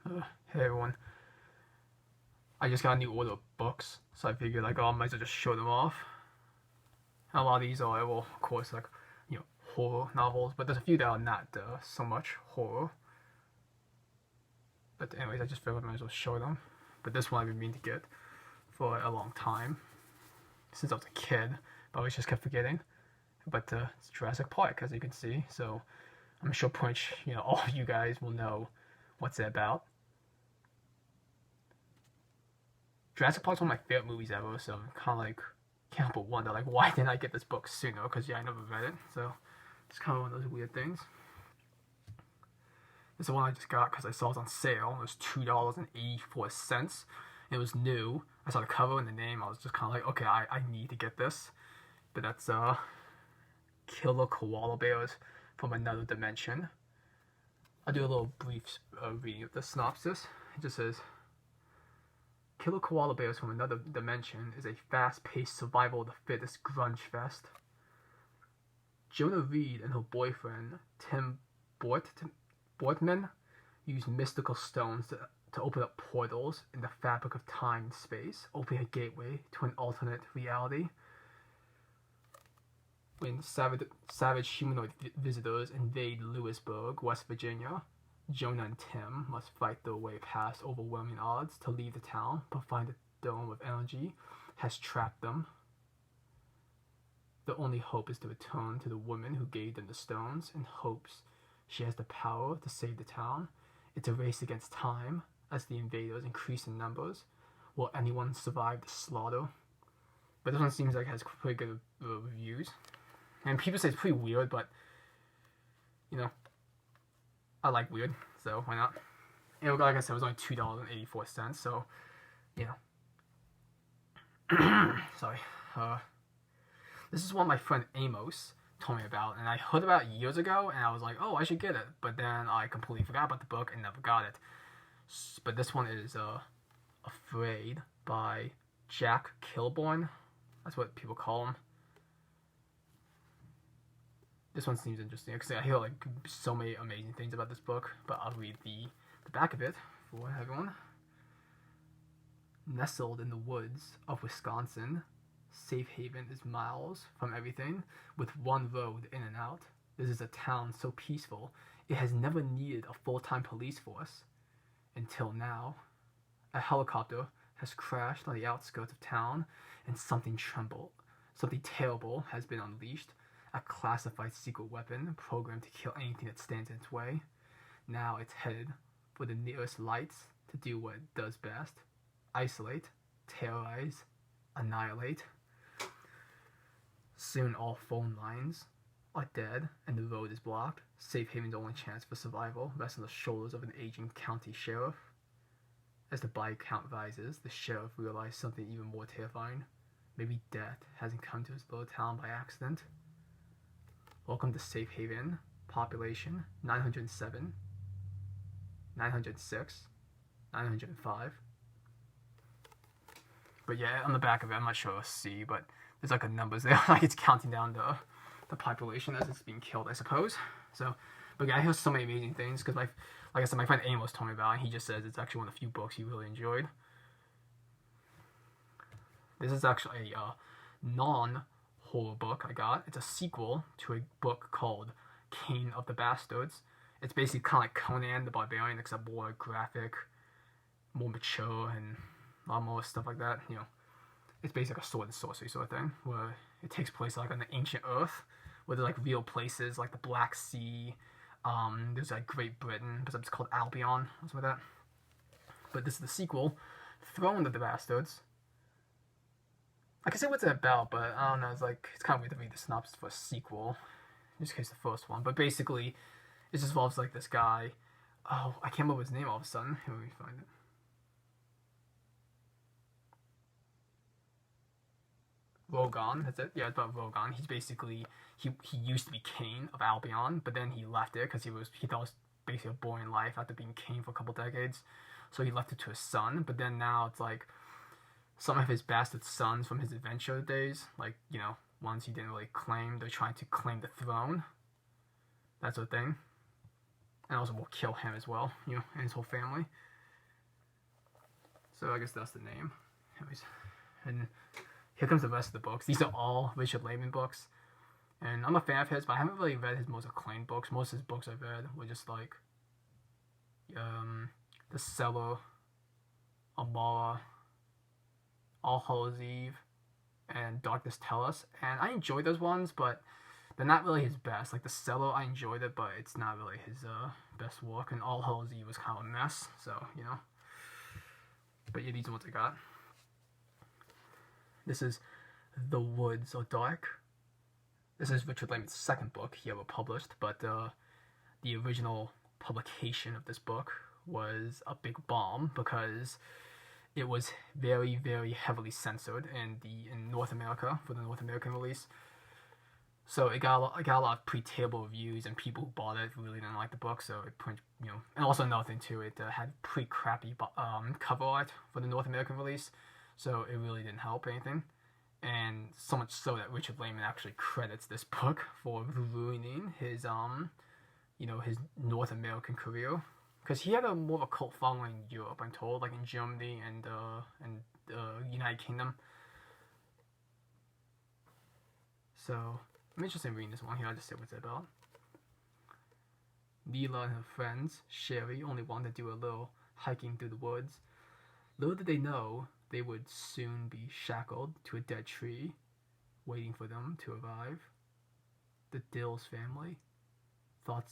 Hey everyone, I just got a new order of books, so I figured like, oh, I might as well just show them off. And a lot of these are, well, of course, like, horror novels, but there's a few that are not so much horror. But anyways, I just figured I might as well show them. But this one I've been meaning to get for a long time, since I was a kid, but I always just kept forgetting. But it's Jurassic Park, as you can see, so I'm sure pretty much, all of you guys will know what's it about. Jurassic Park's one of my favorite movies ever, so I'm kind of like can't help but wonder like why didn't I get this book sooner? Because I never read it, so it's kind of one of those weird things. This is the one I just got because I saw it was on sale. It was $2.84. It was new. I saw the cover and the name. I was just kind of like, okay, I need to get this. But that's Killer Koala Bears from Another Dimension. I'll do a little brief reading of the synopsis. It just says, Killer Koala Bears from Another Dimension is a fast-paced survival of the fittest grunge fest. Jonah Reed and her boyfriend, Tim Bortman, use mystical stones to open up portals in the fabric of time and space, opening a gateway to an alternate reality. When savage humanoid visitors invade Lewisburg, West Virginia, Jonah and Tim must fight their way past overwhelming odds to leave the town, but find a dome of energy has trapped them. The only hope is to return to the woman who gave them the stones in hopes she has the power to save the town. It's a race against time as the invaders increase in numbers. Will anyone survive the slaughter? But this one seems like it has pretty good reviews. And people say it's pretty weird, but, I like weird, so why not? And like I said, it was only $2.84, so, sorry. This is one my friend Amos told me about, and I heard about it years ago, and I was like, oh, I should get it. But then I completely forgot about the book and never got it. But this one is Afraid by Jack Kilborn. That's what people call him. This one seems interesting because I hear like so many amazing things about this book, but I'll read the back of it for everyone. Nestled in the woods of Wisconsin, Safe Haven is miles from everything, with one road in and out. This is a town so peaceful, it has never needed a full-time police force. Until now, a helicopter has crashed on the outskirts of town, and something terrible has been unleashed. A classified secret weapon programmed to kill anything that stands in its way. Now it's headed for the nearest lights to do what it does best. Isolate, terrorize, annihilate. Soon all phone lines are dead and the road is blocked. Safe Haven's only chance for survival rests on the shoulders of an aging county sheriff. As the body count rises, the sheriff realizes something even more terrifying. Maybe death hasn't come to his little town by accident. Welcome to Safe Haven. Population 907, 906, 905. But yeah, on the back of it, I'm not sure let's see, but there's like a numbers there, like it's counting down the population as it's being killed, I suppose. So, but yeah, I hear so many amazing things because like I said, my friend Amos told me about it. He just says it's actually one of the few books he really enjoyed. This is actually a non-horror book I got. It's a sequel to a book called Kane of the Bastards. It's basically kind of like Conan the Barbarian, except more graphic, more mature, and a lot more stuff like that. It's basically like a sword and sorcery sort of thing, where it takes place like on the ancient Earth, where there's like real places like the Black Sea. There's like Great Britain, but it's called Albion, or something like that. But this is the sequel, Throne of the Bastards. I can say what's it about, but I don't know. It's kind of weird to read the synopsis for a sequel, in this case the first one. But basically, it just involves like this guy. Oh, I can't remember his name all of a sudden. Let me find it. Rogan, that's it. Yeah, it's about Rogan. He's basically he used to be king of Albion, but then he left it because he thought it was basically a boring life after being king for a couple decades. So he left it to his son. But then now it's like some of his bastard sons from his adventure days, like ones he didn't really claim, they're trying to claim the throne. That sort of thing. And also will kill him as well, and his whole family. So I guess that's the name. Anyways, and here comes the rest of the books. These are all Richard Lehman books. And I'm a fan of his, but I haven't really read his most acclaimed books. Most of his books I've read were just like The Cellar, Amara, All Hallows Eve, and Darkness Tell Us. And I enjoy those ones, but they're not really his best. Like The Cellar, I enjoyed it, but it's not really his best work. And All Hallows Eve was kind of a mess, so, you know. But yeah, these are what I got. This is The Woods Are Dark. This is Richard Lehman's second book he ever published, but the original publication of this book was a big bomb because it was very, very heavily censored in North America for the North American release. So it got a lot of pre-table reviews, and people who bought it really didn't like the book. So it and also another thing too, it had pretty crappy cover art for the North American release, so it really didn't help anything. And so much so that Richard Lehman actually credits this book for ruining his his North American career, because he had more of a cult following in Europe, I'm told, like in Germany and United Kingdom. So I'm interested in reading this one here. I'll just say what's it about. Leela and her friends, Sherry, only wanted to do a little hiking through the woods. Little did they know they would soon be shackled to a dead tree, waiting for them to arrive. The Dills family thought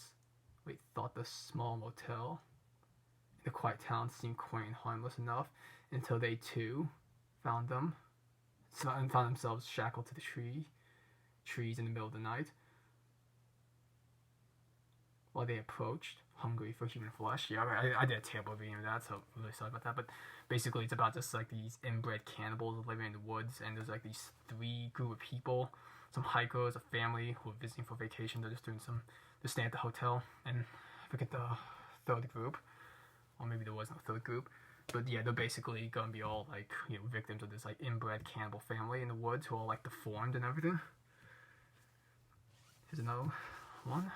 the small motel in the quiet town seemed quaint and harmless enough until they too found themselves shackled to the trees in the middle of the night. While they approached, hungry for human flesh. Yeah, I did a terrible reading of that, so I'm really sorry about that. But basically, it's about just like these inbred cannibals living in the woods, and there's like these three group of people, some hikers, a family who are visiting for vacation. They're staying at the hotel, and I forget the third group, or maybe there was no third group. But yeah, they're basically gonna be all like victims of this like inbred cannibal family in the woods who are all like deformed and everything. Here's another one.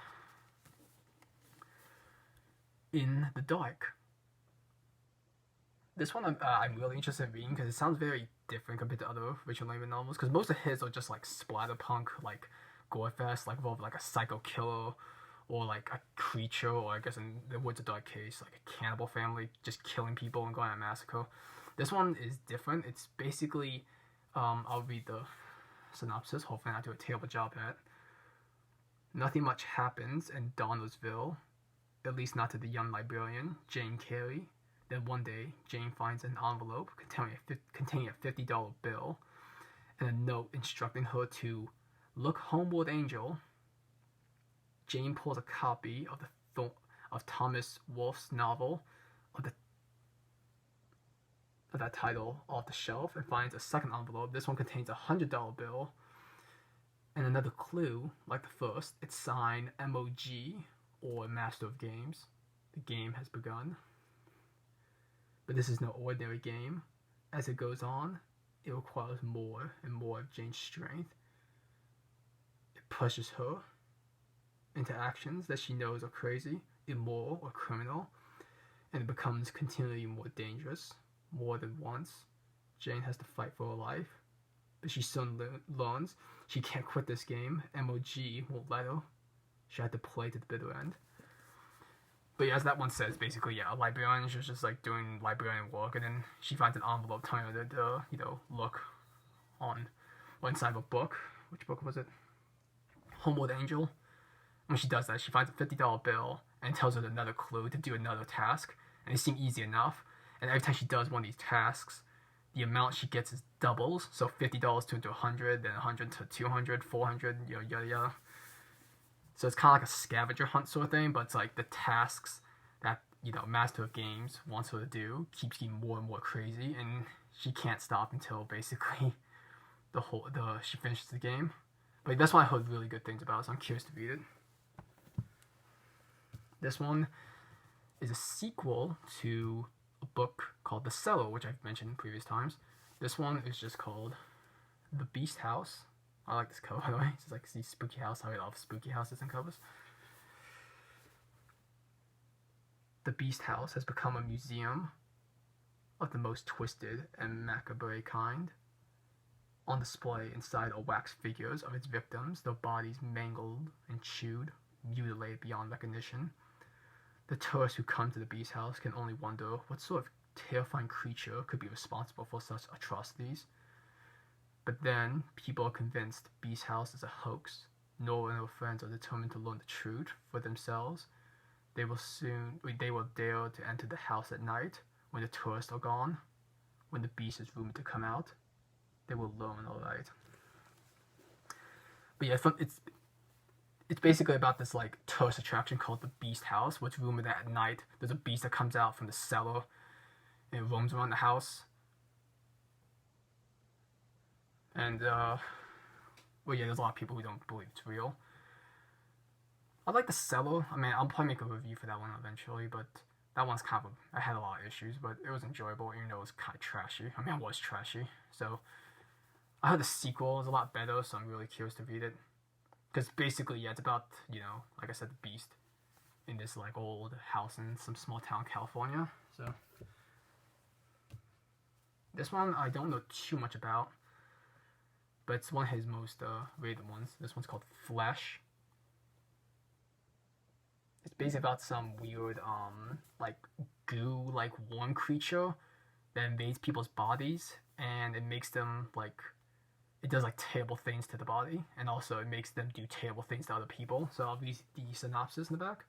In the Dark. This one I'm really interested in reading because it sounds very different compared to other Richard Lehman novels, because most of his are just like splatterpunk, like gorefest, like involve like a psycho killer or like a creature, or I guess in the Woods of Dark case, like a cannibal family just killing people and going on a massacre. This one is different. It's basically I'll read the synopsis, hopefully not do a terrible job at it. Nothing much happens in Donnersville, at least not to the young librarian, Jane Carey. Then one day, Jane finds an envelope containing a $50 bill and a note instructing her to look homeward, Angel. Jane pulls a copy of Thomas Wolfe's novel of that title off the shelf and finds a second envelope. This one contains a $100 bill and another clue, like the first. It's signed MOG, or Master of Games. The game has begun. But this is no ordinary game. As it goes on, it requires more and more of Jane's strength. It pushes her into actions that she knows are crazy, immoral, or criminal, and it becomes continually more dangerous. More than once, Jane has to fight for her life, but she soon learns she can't quit this game. MOG won't let her. She had to play to the bitter end. But yeah, as that one says, basically, yeah, a librarian, she was just like doing librarian work, and then she finds an envelope telling her to, look on inside of a book. Which book was it? Homeward Angel. When she does that, she finds a $50 bill and tells her another clue to do another task, and it seemed easy enough. And every time she does one of these tasks, the amount she gets is doubles. So $50 turned to 100, then 100 to 200, 400, yada yada. So it's kind of like a scavenger hunt sort of thing, but it's like the tasks that, Master of Games wants her to do keeps getting more and more crazy, and she can't stop until basically she finishes the game. But that's why I heard really good things about it, so I'm curious to read it. This one is a sequel to a book called The Cellar, which I've mentioned in previous times. This one is just called The Beast House. I like this cover, by the way. It's like these spooky house. I love spooky houses and covers. The Beast House has become a museum of the most twisted and macabre kind. On display inside are wax figures of its victims, their bodies mangled and chewed, mutilated beyond recognition. The tourists who come to the Beast House can only wonder what sort of terrifying creature could be responsible for such atrocities. But then, people are convinced Beast House is a hoax. Nora and her friends are determined to learn the truth for themselves. They will dare to enter the house at night when the tourists are gone, when the beast is rumored to come out. They will learn, alright. But yeah, it's basically about this like tourist attraction called the Beast House, which rumored that at night there's a beast that comes out from the cellar and it roams around the house. And well, yeah, there's a lot of people who don't believe it's real. I like the cellar. I mean, I'll probably make a review for that one eventually, but that one's kind of I had a lot of issues, but it was enjoyable, even though it was kind of trashy. I mean, it was trashy. So I heard the sequel is a lot better, so I'm really curious to read it. Because basically, yeah, it's about, like I said, the beast in this like old house in some small town, California. So this one I don't know too much about, but it's one of his most rated ones. This one's called Flesh. It's basically about some weird like goo like worm creature that invades people's bodies, and it makes them like it does like terrible things to the body, and also it makes them do terrible things to other people. So I'll read the synopsis in the back.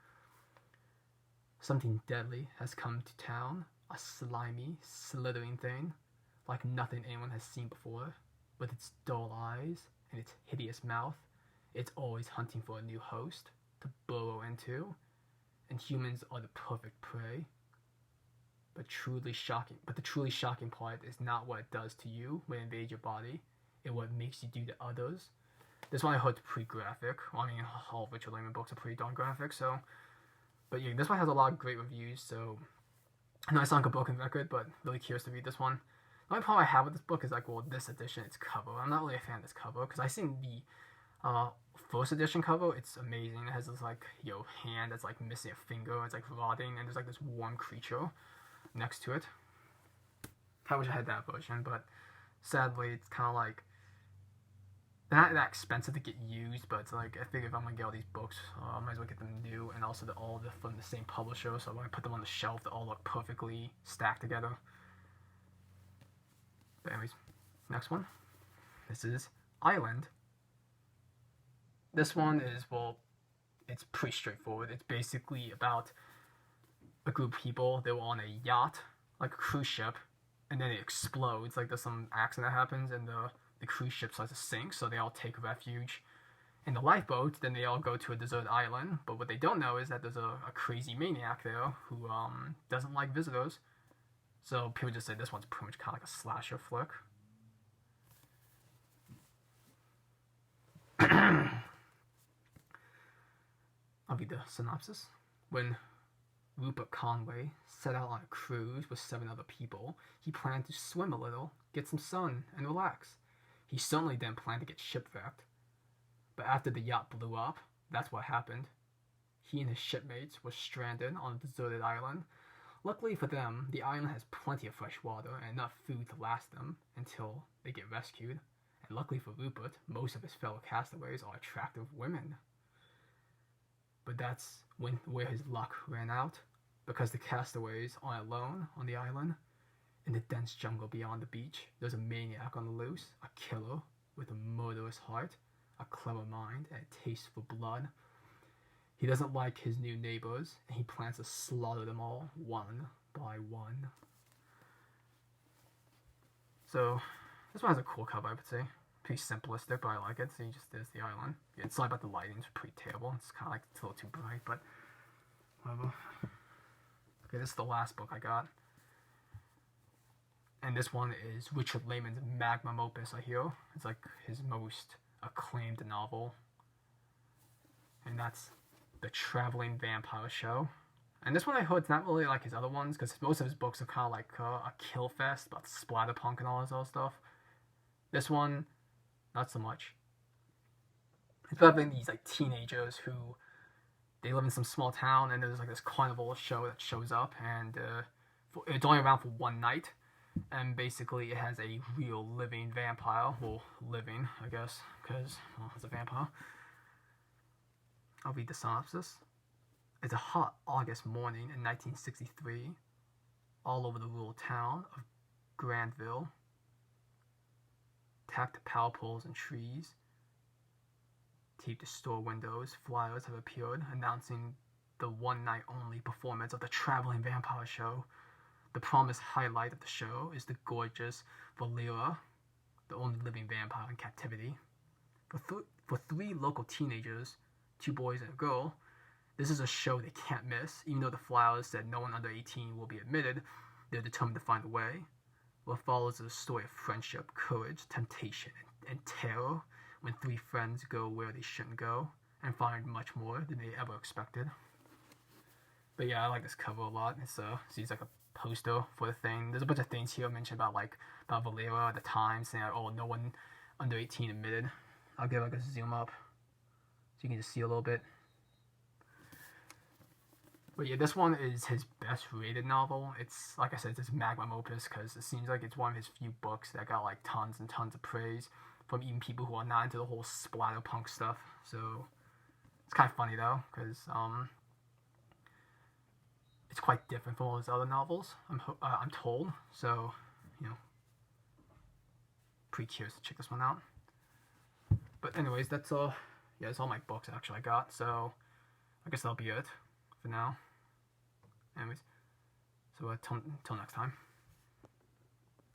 Something deadly has come to town, a slimy, slithering thing, like nothing anyone has seen before. With its dull eyes and its hideous mouth, it's always hunting for a new host to burrow into, and humans are the perfect prey. But the truly shocking part is not what it does to you when it invades your body, and what it makes you do to others. This one I heard pretty graphic. Well, I mean, all of Richard Lehman books are pretty darn graphic, so. But yeah, this one has a lot of great reviews, so. I know I sound like a broken record, but really curious to read this one. The only problem I have with this book is like, well, this edition, its cover. I'm not really a fan of this cover, because I seen the first edition cover. It's amazing. It has this like, hand that's like missing a finger. It's like rotting, and there's like this warm creature next to it. I wish I had that version, but sadly, it's kind of like they're not that expensive to get used, but it's like I figure if I'm gonna get all these books, I might as well get them new, and also they're all from the same publisher. So when I put them on the shelf, they all look perfectly stacked together. But anyways, next one. This is Island. This one is, well, it's pretty straightforward. It's basically about a group of people. They were on a yacht, like a cruise ship, and then it explodes. Like there's some accident that happens, and the cruise ship starts to sink, so they all take refuge in the lifeboat. Then they all go to a deserted island. But what they don't know is that there's a crazy maniac there who doesn't like visitors. So people just say this one's pretty much kind of like a slasher flick. I'll read the synopsis. When Rupert Conway set out on a cruise with 7 other people, he planned to swim a little, get some sun, and relax. He certainly didn't plan to get shipwrecked. But after the yacht blew up, that's what happened. He and his shipmates were stranded on a deserted island. Luckily for them, the island has plenty of fresh water and enough food to last them until they get rescued. And luckily for Rupert, most of his fellow castaways are attractive women. But that's where his luck ran out, because the castaways aren't alone on the island. In the dense jungle beyond the beach, there's a maniac on the loose, a killer with a murderous heart, a clever mind, and a taste for blood. He doesn't like his new neighbors, and he plans to slaughter them all, one by one. So, this one has a cool cover, I would say. Pretty simplistic, but I like it. So there's the island. Yeah, it's sorry about the lighting, it's pretty terrible. It's kind of like, it's a little too bright, but whatever. Okay, this is the last book I got. And this one is Richard Lehman's magnum opus, I hear. It's like his most acclaimed novel. And that's The Traveling Vampire Show. And this one I heard it's not really like his other ones, because most of his books are kind of like a kill fest about splatterpunk and all this other stuff. This one, not so much. It's about these like teenagers who they live in some small town, and there's like this carnival show that shows up, and it's only around for one night. and basically it has a real living vampire. Well, living, I guess, because, well, it's a vampire. I'll read the synopsis. It's a hot August morning in 1963, all over the rural town of Granville. Tacked to power poles and trees, taped to store windows, flyers have appeared announcing the one-night-only performance of the Traveling Vampire Show. The promised highlight of the show is the gorgeous Valera, the only living vampire in captivity. For three local teenagers, 2 boys and a girl, this is a show they can't miss. Even though the flyers said no one under 18 will be admitted, they're determined to find a way. What follows is a story of friendship, courage, temptation, and terror when 3 friends go where they shouldn't go and find much more than they ever expected. But yeah, I like this cover a lot. It seems like a poster for the thing. There's a bunch of things here mentioned about Valera at the time, saying like, oh, no one under 18 admitted. I'll give like a zoom up so you can just see a little bit. But yeah, this one is his best rated novel. It's, like I said, it's his magnum opus because it seems like it's one of his few books that got like tons and tons of praise from even people who are not into the whole splatterpunk stuff. So it's kind of funny though, because it's quite different from all his other novels, I'm told. So, you know, pretty curious to check this one out. But anyways, that's all. Yeah, that's all my books actually I got. So I guess that'll be it for now. Anyways, so until next time.